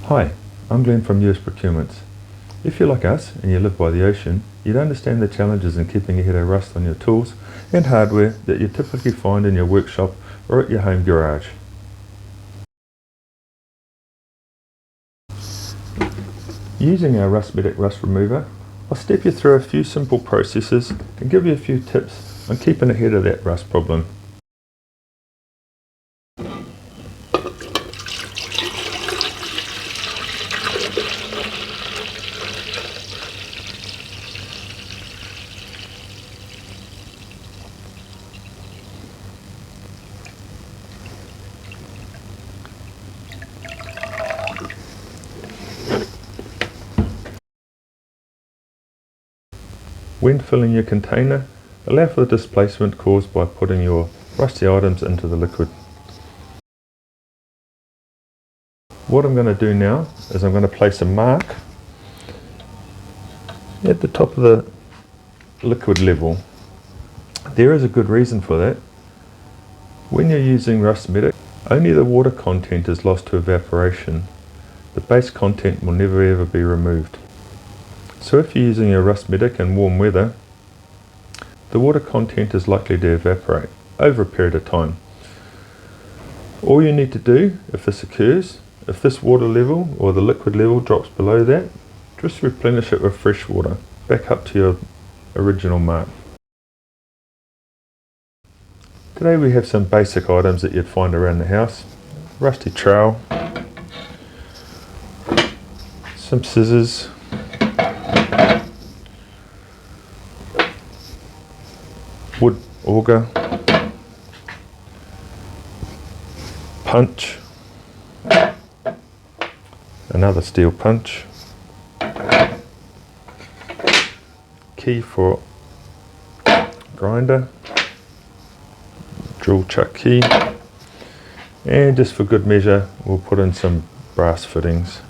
Hi, I'm Glenn from US Procurements. If you're like us and you live by the ocean, you'd understand the challenges in keeping ahead of rust on your tools and hardware that you typically find in your workshop or at your home garage. Using our Rustmedic Rust Remover, I'll step you through a few simple processes and give you a few tips on keeping ahead of that rust problem. When filling your container, allow for the displacement caused by putting your rusty items into the liquid. What I'm going to do now is I'm going to place a mark at the top of the liquid level. There is a good reason for that. When you're using Rustmedic, only the water content is lost to evaporation. The base content will never ever be removed. So if you're using your Rustmedic in warm weather, the water content is likely to evaporate over a period of time. All you need to do if this occurs, if this water level or the liquid level drops below that, just replenish it with fresh water back up to your original mark. Today we have some basic items that you'd find around the house. Rusty trowel, some scissors, wood auger, punch, another steel punch, key for grinder, drill chuck key, and just for good measure we'll put in some brass fittings.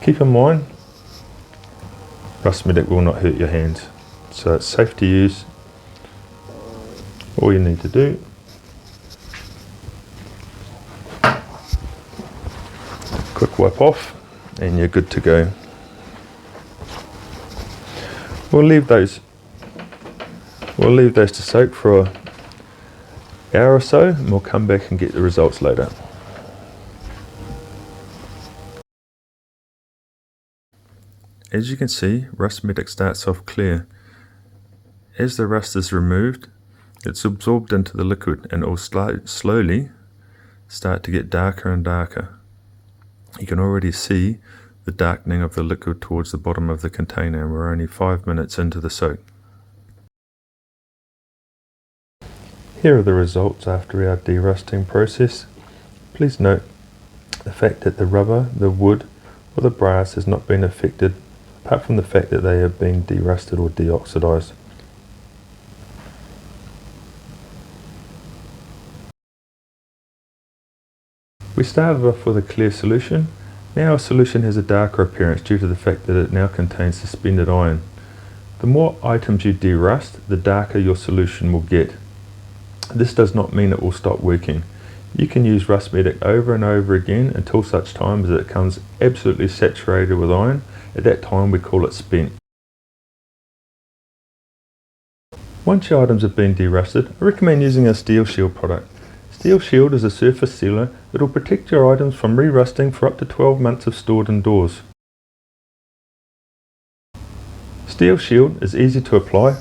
Keep in mind, Rustmedic will not hurt your hands, so it's safe to use. All you need to do, quick wipe off and you're good to go. We'll leave those to soak for an hour or so and we'll come back and get the results later. As you can see, Rustmedic starts off clear. As the rust is removed, it's absorbed into the liquid and it will slowly start to get darker and darker. You can already see the darkening of the liquid towards the bottom of the container, and we're only 5 minutes into the soak. Here are the results after our derusting process. Please note the fact that the rubber, the wood or the brass has not been affected, apart from the fact that they have been derusted or deoxidized. We started off with a clear solution. Now our solution has a darker appearance due to the fact that it now contains suspended iron. The more items you derust, the darker your solution will get. This does not mean it will stop working. You can use Rustmedic over and over again until such time as it becomes absolutely saturated with iron. At that time we call it spent. Once your items have been derusted, I recommend using a Steel Shield product. Steel Shield is a surface sealer that will protect your items from re-rusting for up to 12 months if stored indoors. Steel Shield is easy to apply.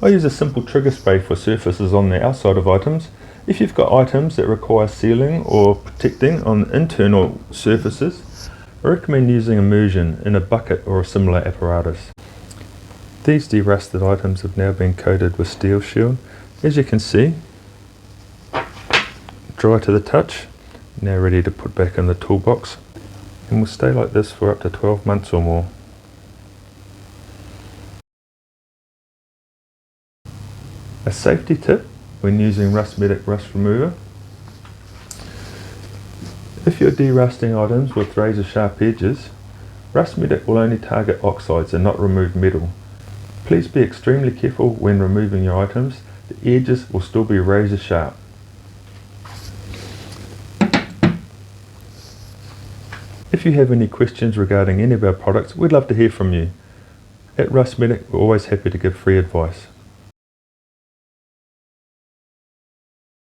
I use a simple trigger spray for surfaces on the outside of items. If you've got items that require sealing or protecting on internal surfaces, I recommend using immersion in a bucket or a similar apparatus. These derusted items have now been coated with Steel Shield. As you can see, dry to the touch, now ready to put back in the toolbox, and will stay like this for up to 12 months or more. A safety tip when using Rustmedic Rust Remover: if you're derusting items with razor sharp edges, Rustmedic will only target oxides and not remove metal. Please be extremely careful when removing your items. The edges will still be razor sharp. If you have any questions regarding any of our products, we'd love to hear from you. At Rustmedic, we're always happy to give free advice.